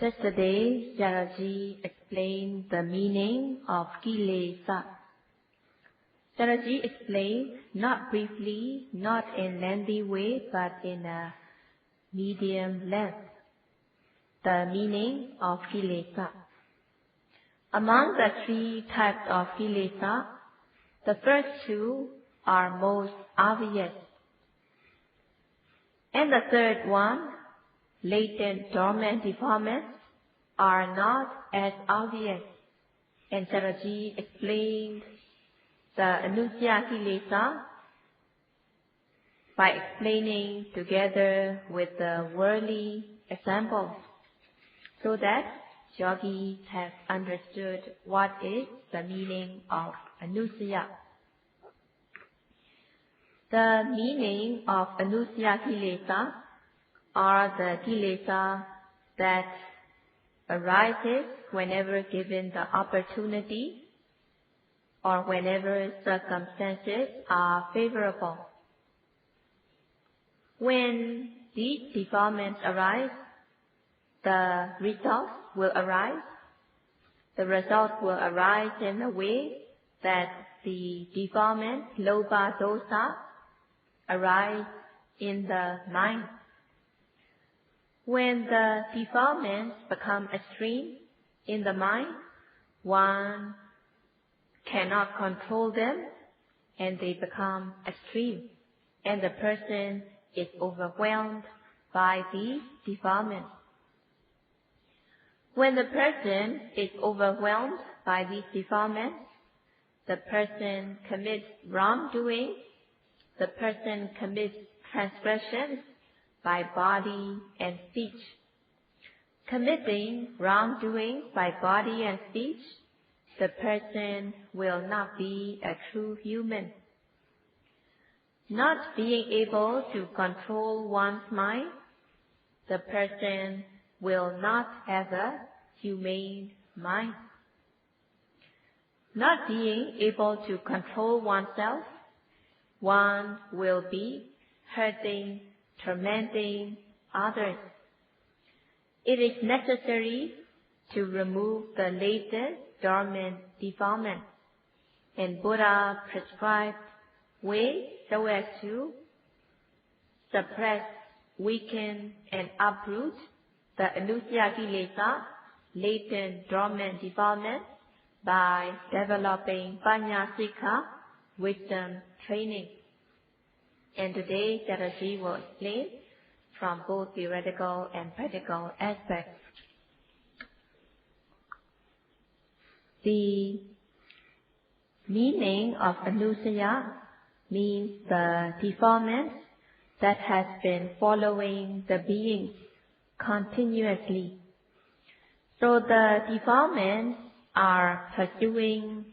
Yesterday, Sayadaw explained the meaning of kilesa. Sayadaw explained, not briefly, not in lengthy way, but in a medium length, the meaning of kilesa. Among the three types of kilesa, the first two are most obvious, and the third one, latent dormant defilements, are not as obvious. And Sayadaw explained the anusaya kilesa by explaining together with the worldly examples, so that yogis have understood what is the meaning of anusaya. The meaning of anusaya kilesa are the kilesa that arises whenever given the opportunity or whenever circumstances are favorable. When these defilements arise, the results will arise. The result will arise in a way that the defilement, lobha dosa, arise in the mind. When the defilements become extreme in the mind, one cannot control them and they become extreme, and the person is overwhelmed by these defilements. When the person is overwhelmed by these defilements, the person commits wrongdoing, the person commits transgressions by body and speech. Committing wrongdoing by body and speech, the person will not be a true human. Not being able to control one's mind, the person will not have a humane mind. Not being able to control oneself, one will be hurting, tormenting others. It is necessary to remove the latent dormant defilements, and Buddha prescribed ways so as to suppress, weaken, and uproot the anusaya kilesa, latent dormant defilements, by developing panya sikha, wisdom training. And today, Sayadaw will explain from both theoretical and practical aspects. The meaning of anusaya means the defilements that has been following the being continuously. So the defilements are pursuing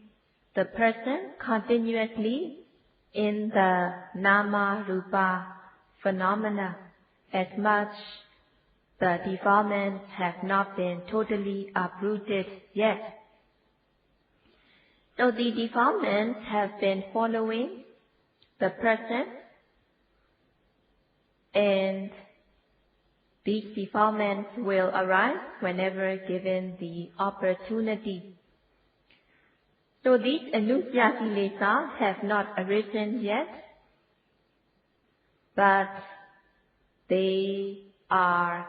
the person continuously in the nama rupa phenomena, as much the defilements have not been totally uprooted yet. So the defilements have been following the person, and these defilements will arise whenever given the opportunity. So these anusaya kilesa have not arisen yet, but they are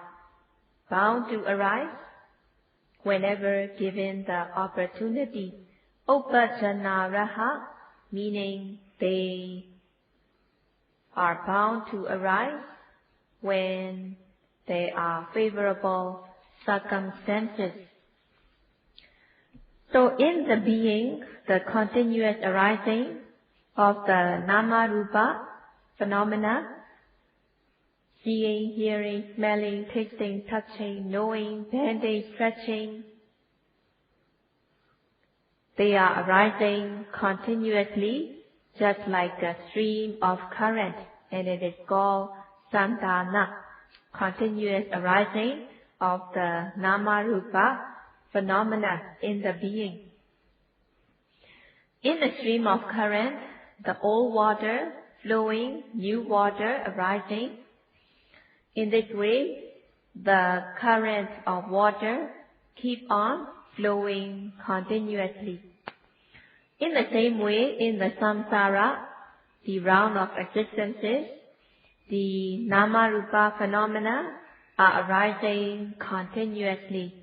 bound to arise whenever given the opportunity. Upajjanaraha, meaning they are bound to arise when there are favorable circumstances. So in the being, the continuous arising of the nama rupa phenomena, seeing, hearing, smelling, tasting, touching, knowing, bending, stretching, they are arising continuously, just like a stream of current, and it is called sandhana, continuous arising of the nama rupa phenomena in the being. In the stream of current, the old water flowing, new water arising. In this way, the current of water keep on flowing continuously. In the same way, in the samsara, the round of existences, the nama-rupa phenomena are arising continuously,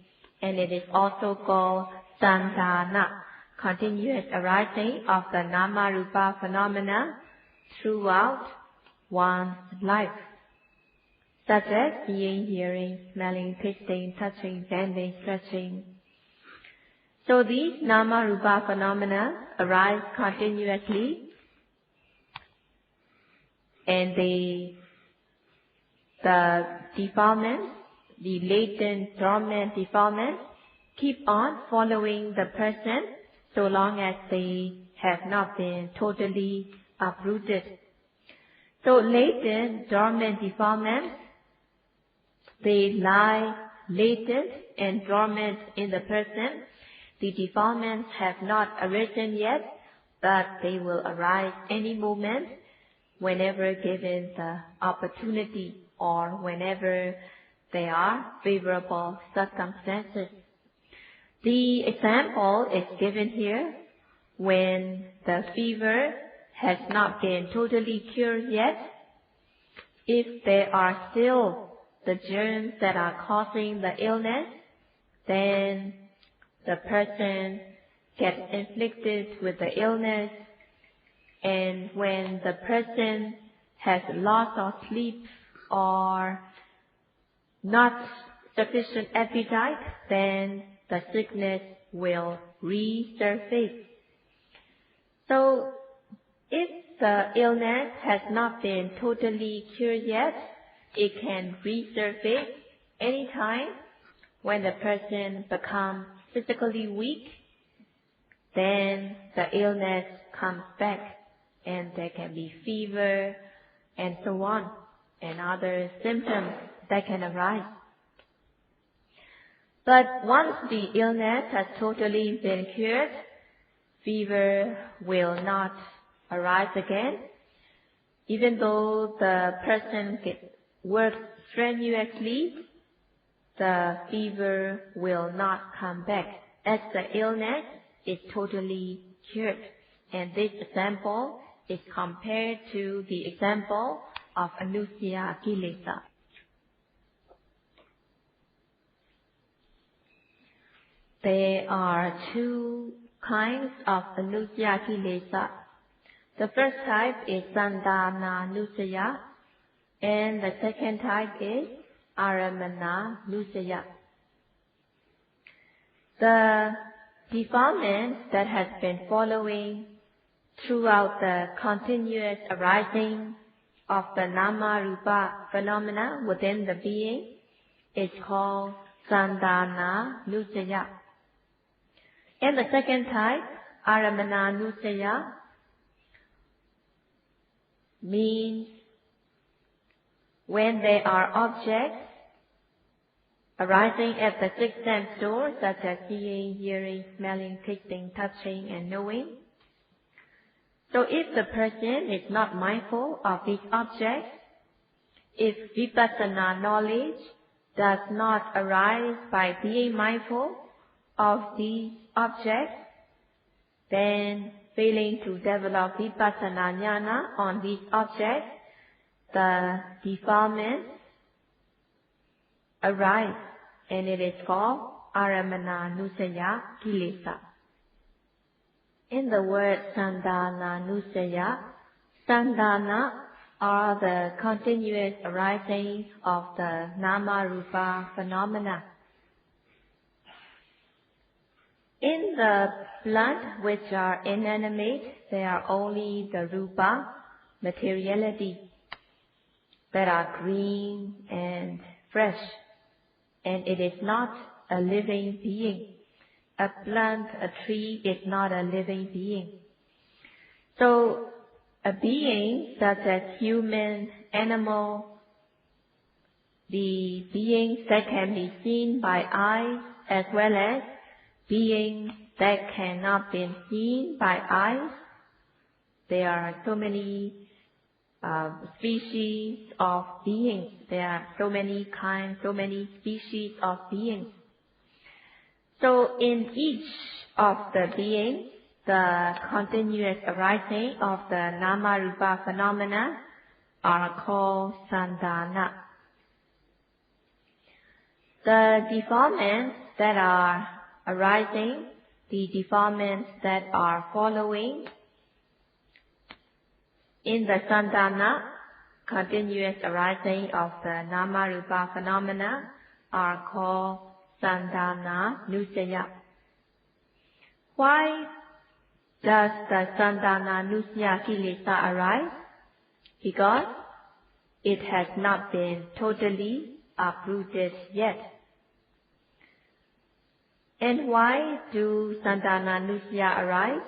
and it is also called sandhana, continuous arising of the nama-rupa phenomena throughout one's life, such as seeing, hearing, smelling, tasting, touching, bending, stretching. So these nama-rupa phenomena arise continuously, and the defilements, the latent, dormant defilements, keep on following the person so long as they have not been totally uprooted. So latent, dormant defilements, they lie latent and dormant in the person. The defilements have not arisen yet, but they will arise any moment whenever given the opportunity or whenever there are favorable circumstances. The example is given here when the fever has not been totally cured yet. If there are still the germs that are causing the illness, then the person gets inflicted with the illness, and when the person has loss of sleep or not sufficient appetite, then the sickness will resurface. So if the illness has not been totally cured yet, it can resurface anytime when the person becomes physically weak. Then the illness comes back, and there can be fever and so on, and other symptoms that can arise. But once the illness has totally been cured, fever will not arise again. Even though the person works strenuously, the fever will not come back as the illness is totally cured. And this example is compared to the example of anusaya kilesa. There are two kinds of anusaya kilesa. The first type is sandhana-nusaya, and the second type is aramana-nusaya. The defilements that has been following throughout the continuous arising of the nama-rupa phenomena within the being is called sandhana-nusaya. And the second type, aramana-nusaya, means when there are objects arising at the six sense doors, such as seeing, hearing, smelling, tasting, touching, and knowing. So if the person is not mindful of these objects, if Vipassana knowledge does not arise by being mindful of these objects, then failing to develop Vipassana jnana on these objects, the defilements arise, and it is called aramana-nusaya kilesa. In the word sandhana-nusaya, sandhana are the continuous arising of the nama-rupa phenomena. In the plant which are inanimate, there are only the rupa, materiality, that are green and fresh, and it is not a living being. A plant, a tree is not a living being. So a being such as human, animal, the beings that can be seen by eyes, as well as beings that cannot be seen by eyes. There are so many species of beings. There are so many kinds, so many species of beings. So in each of the beings, the continuous arising of the nama-rupa phenomena are called sandhana. The defilements that are arising, the defilements that are following in the sandhana, continuous arising of the nama-rupa phenomena, are called sandhana nusaya. Why does the sandhana nusaya kilesa arise? Because it has not been totally uprooted yet. And why do sandhana nusaya arise?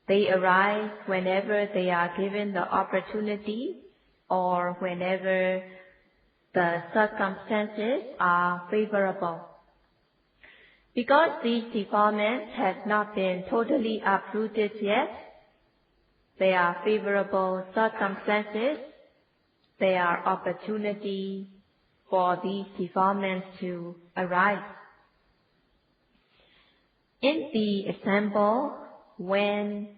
They arise whenever they are given the opportunity or whenever the circumstances are favorable. Because these defilements have not been totally uprooted yet, they are favorable circumstances, they are opportunity for these defilements to arise. In the example, when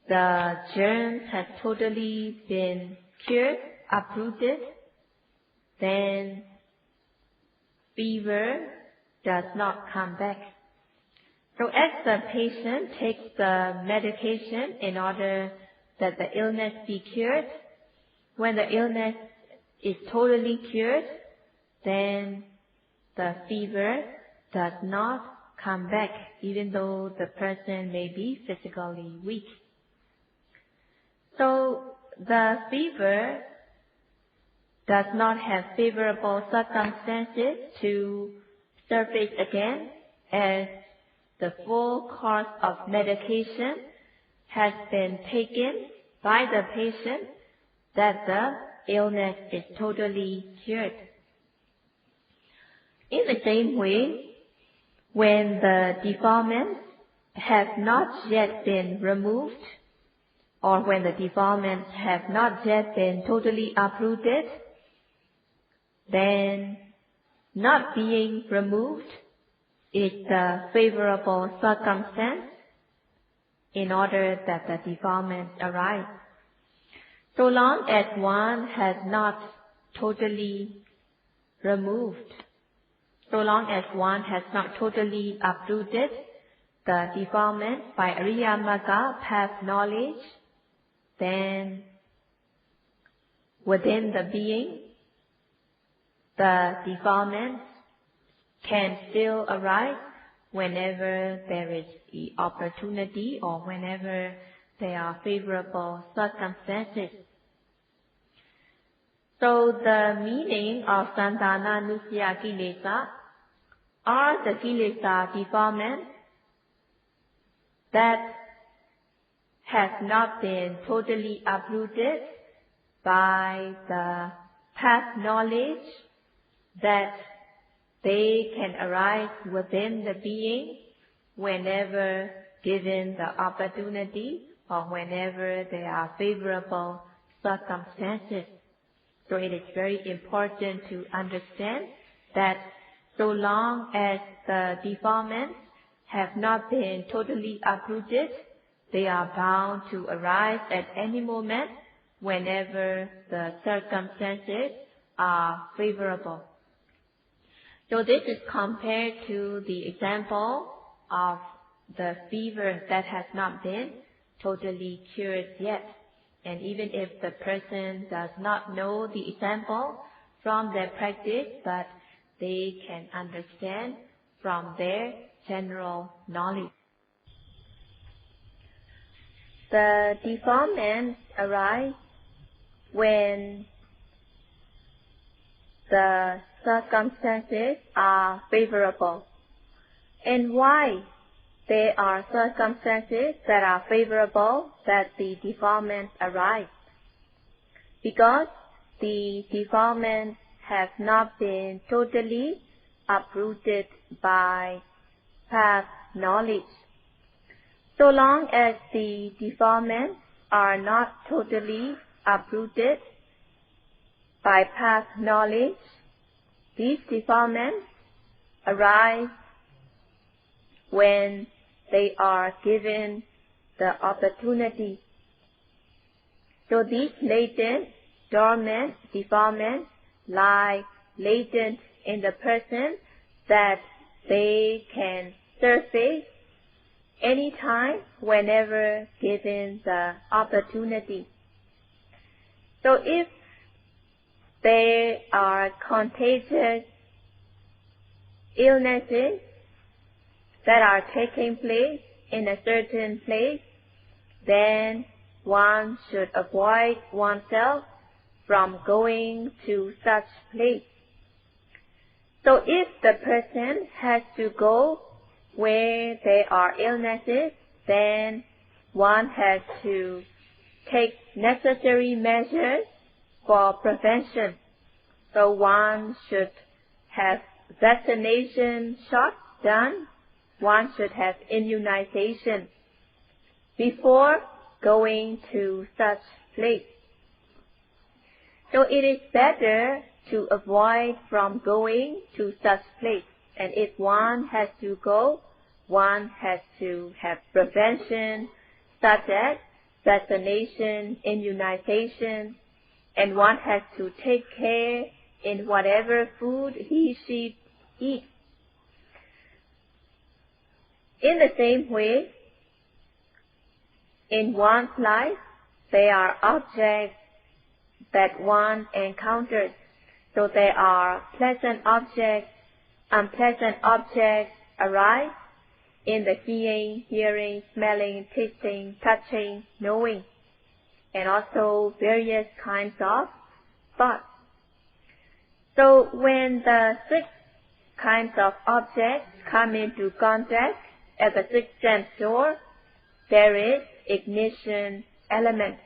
the germs have totally been cured, uprooted, then fever does not come back. So as the patient takes the medication in order that the illness be cured, when the illness is totally cured, then the fever does not come back, even though the person may be physically weak. So the fever does not have favorable circumstances to surface again, as the full course of medication has been taken by the patient, that the illness is totally cured. In the same way, when the defilements have not yet been removed, or when the defilements have not yet been totally uprooted, then not being removed is the favorable circumstance in order that the defilements arise. So long as one has not totally removed, so long as one has not totally uprooted the defilements by Ariyamagga path knowledge, then within the being, the defilements can still arise whenever there is the opportunity or whenever there are favorable circumstances. So the meaning of sandhana nusaya kilesa are the kilesa defilements that have not been totally uprooted by the past knowledge, that they can arise within the being whenever given the opportunity or whenever there are favorable circumstances. So it is very important to understand that so long as the defilements have not been totally uprooted, they are bound to arise at any moment whenever the circumstances are favorable. So this is compared to the example of the fever that has not been totally cured yet. And even if the person does not know the example from their practice, but they can understand from their general knowledge. The defilements arise when the circumstances are favorable. And why there are circumstances that are favorable that the defilements arise? Because the defilements have not been totally uprooted by past knowledge. So long as the defilements are not totally uprooted by past knowledge, these defilements arise when they are given the opportunity. So these latent, dormant defilements lie latent in the person that they can surface anytime, whenever given the opportunity. So if there are contagious illnesses that are taking place in a certain place, then one should avoid oneself from going to such place. So if the person has to go where there are illnesses, then one has to take necessary measures for prevention. So one should have vaccination shots done. One should have immunization before going to such place. So it is better to avoid from going to such place. And if one has to go, one has to have prevention such as vaccination, immunization, and one has to take care in whatever food she eats. In the same way, in one's life, there are objects that one encounters. So there are pleasant objects, unpleasant objects arise in the seeing, hearing, smelling, tasting, touching, knowing, and also various kinds of thoughts. So when the 6 kinds of objects come into contact at the 6th sense door, there is ignition element,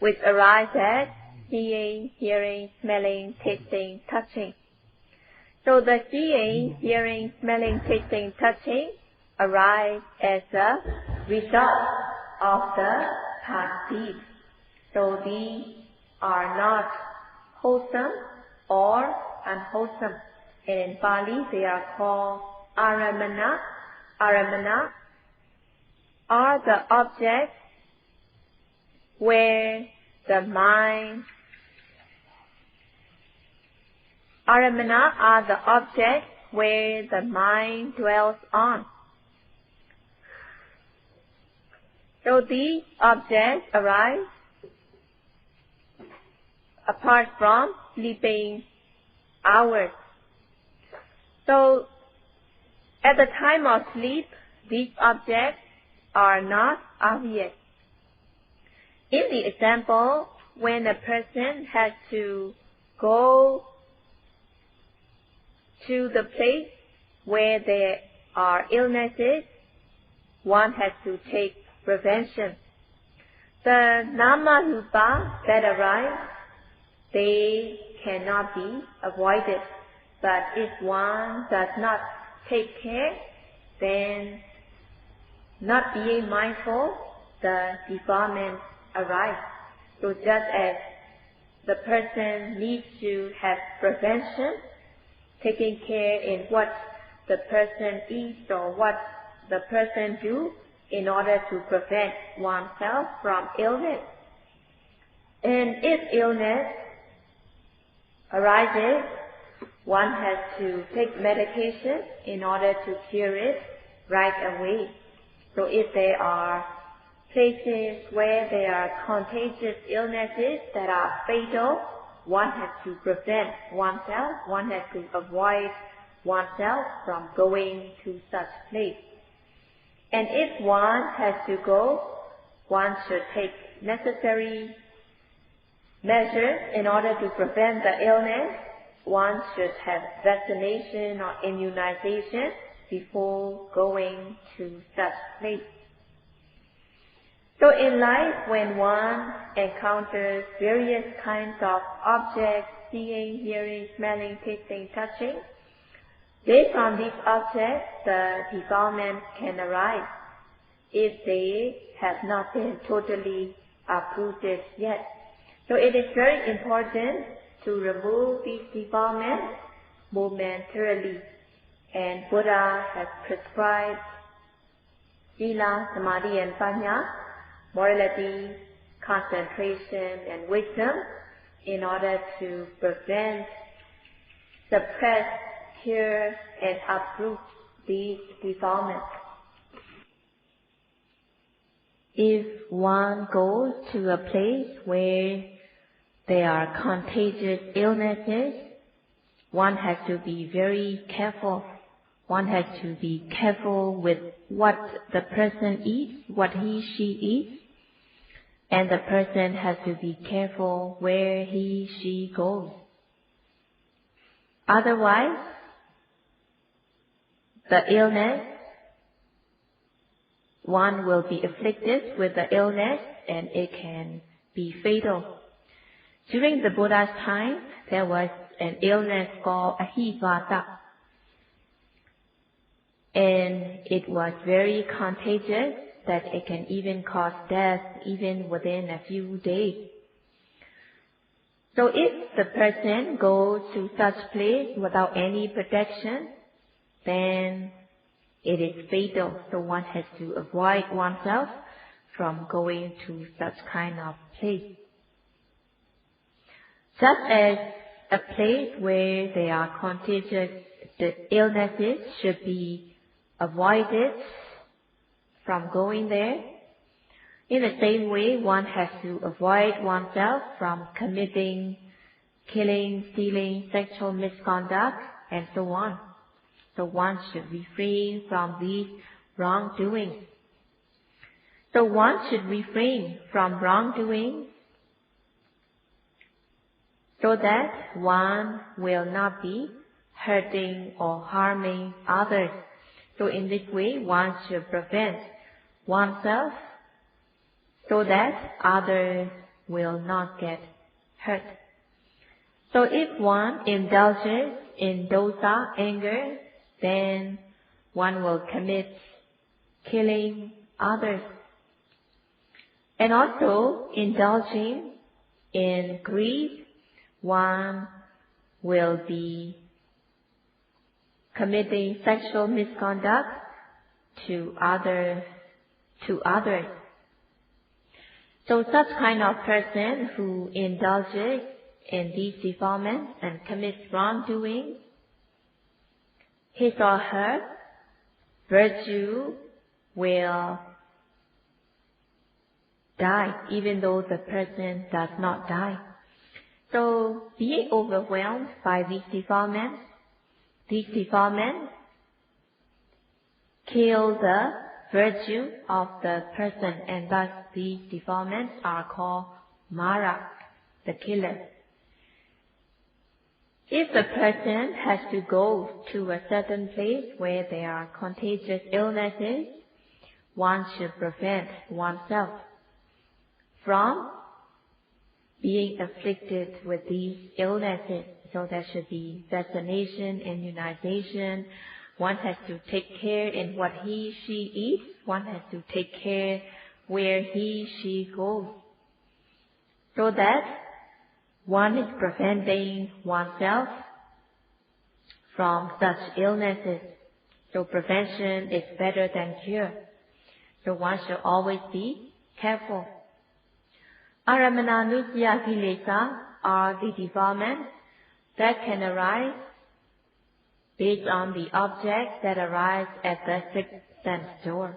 which arise as seeing, hearing, smelling, tasting, touching. So the seeing, hearing, smelling, tasting, touching arise as a result of the past deeds. So these are not wholesome or unwholesome. And in Pali they are called aramana. Aramana are the objects where the mind dwells on. So these objects arise apart from sleeping hours. So at the time of sleep, these objects are not obvious. In the example, when a person has to go to the place where there are illnesses, one has to take prevention. The nama-rupa that arise, they cannot be avoided. But if one does not take care, then not being mindful, the defilements arise. So just as the person needs to have prevention, taking care in what the person eats or what the person do in order to prevent oneself from illness. And if illness arises, one has to take medication in order to cure it right away. So if there are places where there are contagious illnesses that are fatal, one has to prevent oneself, one has to avoid oneself from going to such place. And if one has to go, one should take necessary measures in order to prevent the illness. One should have vaccination or immunization before going to such place. So in life, when one encounters various kinds of objects, seeing, hearing, smelling, tasting, touching, based on these objects, the defilements can arise. if they have not been totally uprooted yet. So it is very important to remove these defilements momentarily. And Buddha has prescribed Sila, Samadhi and Panya, morality, concentration and wisdom in order to prevent, suppress, cure and uproot these defilements. If one goes to a place where there are contagious illnesses, one has to be very careful. One has to be careful with what the person eats, what she eats, and the person has to be careful where she goes. Otherwise, the illness, one will be afflicted with the illness and it can be fatal. During the Buddha's time, there was an illness called Ahivata. And it was very contagious that it can even cause death even within a few days. So if the person goes to such place without any protection, then it is fatal. So one has to avoid oneself from going to such kind of place. Such as a place where there are contagious illnesses should be avoided from going there. In the same way, one has to avoid oneself from committing, killing, stealing, sexual misconduct, and so on. So one should refrain from these wrongdoings. So one should refrain from wrongdoing so that one will not be hurting or harming others. So in this way, one should prevent oneself so that others will not get hurt. So if one indulges in dosa, anger, then one will commit killing others. And also indulging in greed, one will be committing sexual misconduct to others. So such kind of person who indulges in these defilements and commits wrongdoing, his or her virtue will die, even though the person does not die. So being overwhelmed by these defilements kill the virtue of the person, and thus these defilements are called Mara, the killer. If the person has to go to a certain place where there are contagious illnesses, one should prevent oneself from being afflicted with these illnesses. So there should be vaccination, immunization. One has to take care in what she eats. One has to take care where she goes. So that one is preventing oneself from such illnesses. So prevention is better than cure. So one should always be careful. Aramana nusya kilesa are the defilements that can arise based on the objects that arise at the sixth sense door.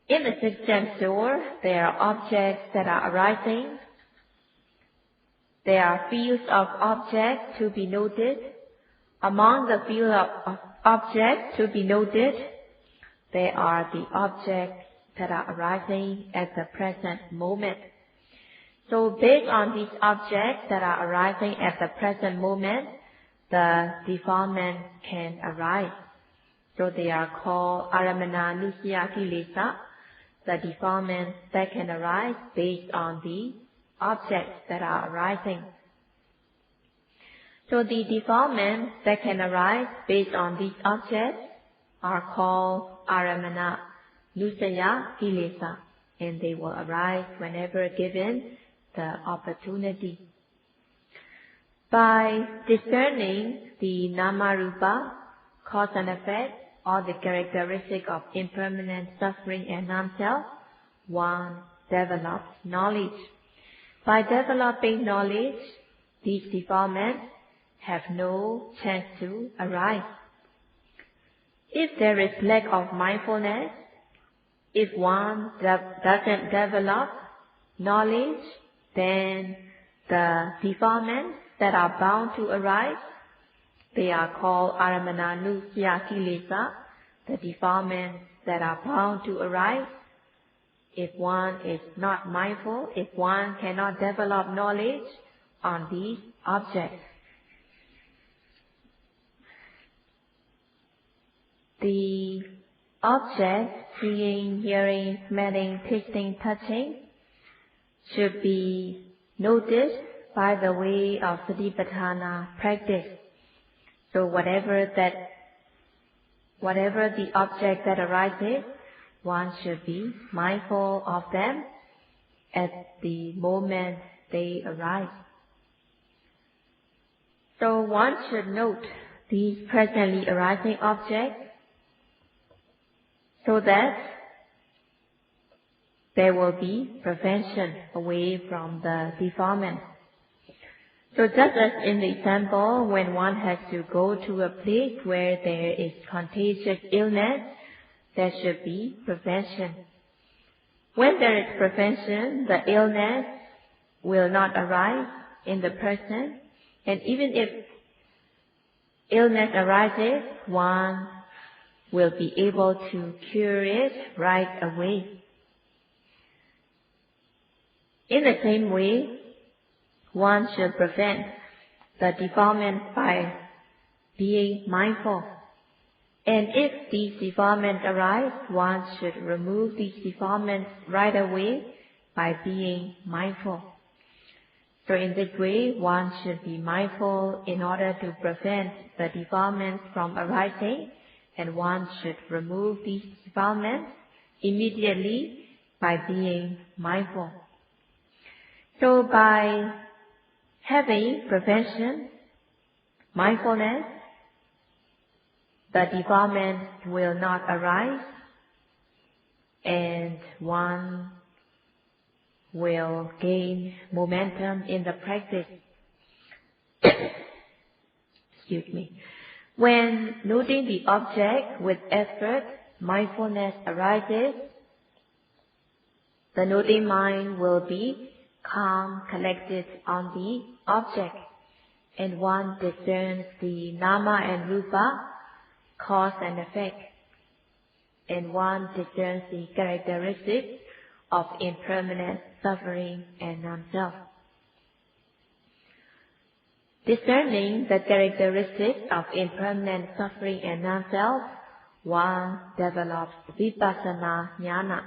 In the sixth sense door, there are objects that are arising. There are fields of objects to be noted. Among the field of objects to be noted, there are the objects that are arising at the present moment. So based on these objects that are arising at the present moment, the defilement can arise. So they are called aramana nusya kilesa, the defilements that can arise based on the objects that are arising. So the defilements that can arise based on these objects are called aramana. nusaya kilesa, and they will arise whenever given the opportunity. By discerning the nama-rupa, cause and effect, or the characteristic of impermanent suffering and non-self, one develops knowledge. By developing knowledge, these defilements have no chance to arise. If there is lack of mindfulness, if one doesn't develop knowledge, then the defilements that are bound to arise, they are called aramananusya kilesa, the defilements that are bound to arise. If one is not mindful, if one cannot develop knowledge on these objects. The object, seeing, hearing, smelling, tasting, touching, should be noticed by the way of Satipatthana practice. So whatever the object that arises, one should be mindful of them at the moment they arise. So one should note these presently arising objects so that there will be prevention away from the defilement. So just as in the example, when one has to go to a place where there is contagious illness, there should be prevention. When there is prevention, the illness will not arise in the person, and even if illness arises, one will be able to cure it right away. In the same way, one should prevent the defilement by being mindful. And if these defilements arise, one should remove these defilements right away by being mindful. So in this way, one should be mindful in order to prevent the defilements from arising, and one should remove these defilements immediately by being mindful. So by having prevention, mindfulness, the defilement will not arise, and one will gain momentum in the practice. Excuse me. When noting the object with effort, mindfulness arises, the noting mind will be calm, collected on the object, and one discerns the nama and rupa, cause and effect, and one discerns the characteristics of impermanent suffering and non-self. Discerning the characteristics of impermanent suffering and non-self, one develops Vipassana jnana.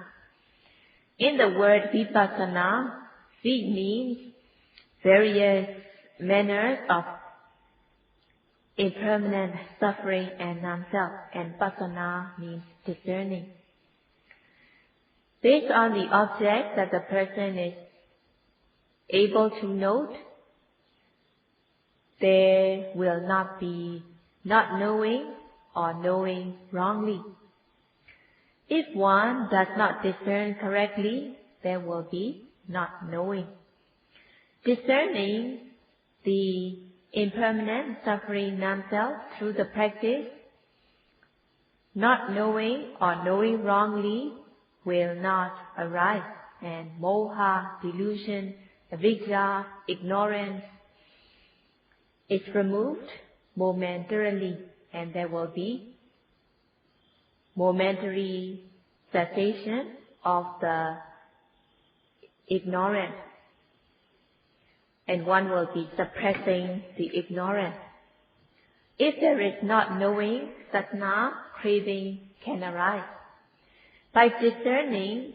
In the word Vipassana, Vi means various manners of impermanent suffering and non-self, and Passana means discerning. Based on the object that the person is able to note, there will not be not knowing or knowing wrongly. If one does not discern correctly, there will be not knowing. Discerning the impermanent suffering non-self through the practice, not knowing or knowing wrongly will not arise, and moha, delusion, avidya, ignorance is removed momentarily, and there will be momentary cessation of the ignorance, and one will be suppressing the ignorance. If there is not knowing, satna, craving can arise. By discerning,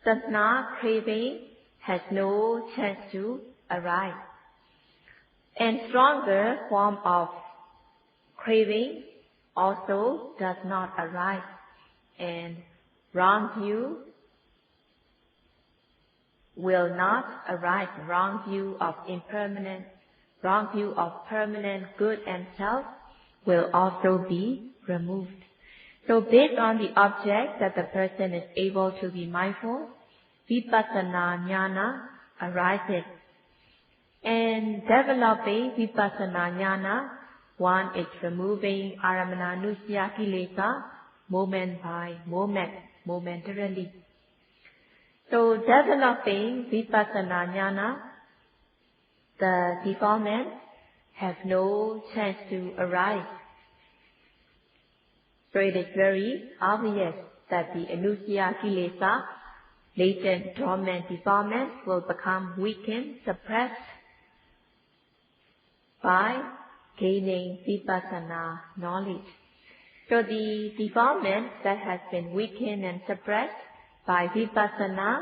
satna, craving has no chance to arise. And stronger form of craving also does not arise. And wrong view will not arise. Wrong view of impermanent, wrong view of permanent good and self will also be removed. So based on the object that the person is able to be mindful, Vipassana jnana arises. And developing Vipassana jnana, one is removing Aramananusya kilesa moment by moment, momentarily. So developing Vipassana jnana, the defilements have no chance to arise. So it is very obvious that the anusya kilesa, latent dormant defilements, will become weakened, suppressed by gaining Vipassana knowledge. So the defilements that has been weakened and suppressed by Vipassana,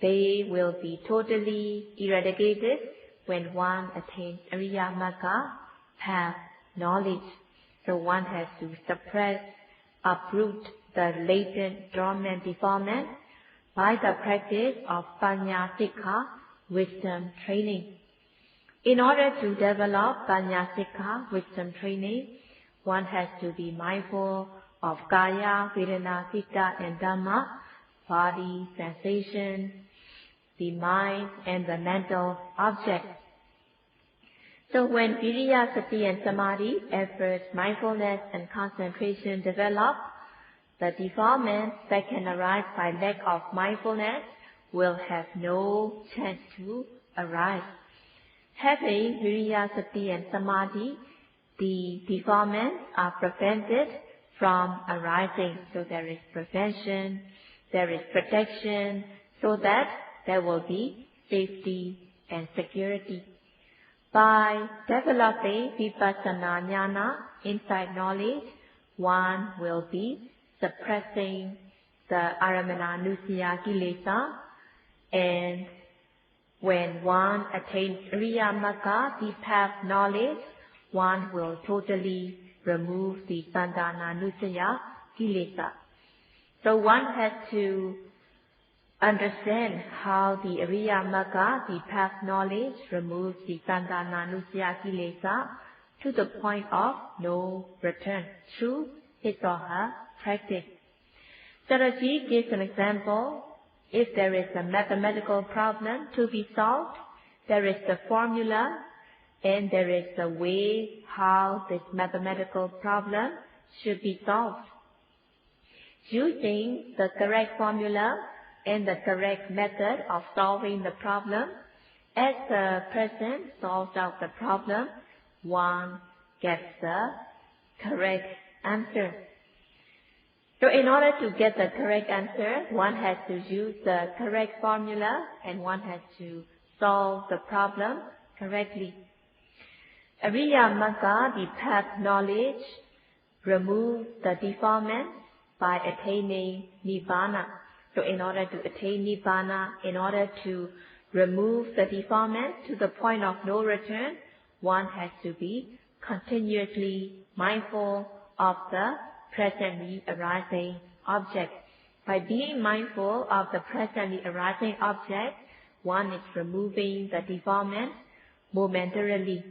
they will be totally eradicated when one attains Ariya Magga path knowledge. So one has to suppress, uproot the latent dormant defilement by the practice of Panya Sikha, wisdom training. In order to develop Panya Sikha, wisdom training, one has to be mindful of Kaya, Vedana, Citta and Dhamma, body, sensation, the mind and the mental objects. So when Viriya, Sati and Samadhi, effort, mindfulness and concentration develop, the defilements that can arise by lack of mindfulness will have no chance to arise. Having Viriya, Sati and Samadhi, the defilements are prevented from arising. So there is prevention, there is protection, so that there will be safety and security. By developing Vipassana jnana, insight knowledge, one will be suppressing the Aramananusya kilesa, and when one attains Ariya Magga, the path knowledge, one will totally remove the Sandhananusaya kilesa. So one has to understand how the Ariya Magga, the path knowledge, removes the Sandhananusya kilesa to the point of no return through his or her practice. Saraji gives an example. If there is a mathematical problem to be solved, there is the formula and there is a way how this mathematical problem should be solved. Using the correct formula and the correct method of solving the problem, as the person solves out the problem, one gets the correct answer. So in order to get the correct answer, one has to use the correct formula and one has to solve the problem correctly. Ariya Magga, the path knowledge, removes the defilements by attaining Nibbana. So in order to attain Nibbana, in order to remove the defilements to the point of no return, one has to be continuously mindful of the presently arising object. By being mindful of the presently arising object, one is removing the defilement momentarily.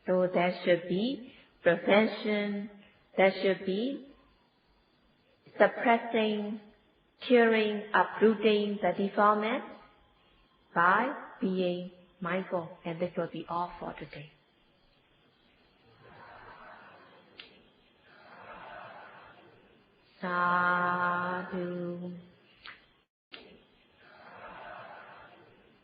So there should be prevention, there should be suppressing, curing, uprooting the defilement by being mindful. And this will be all for today. Sadhu.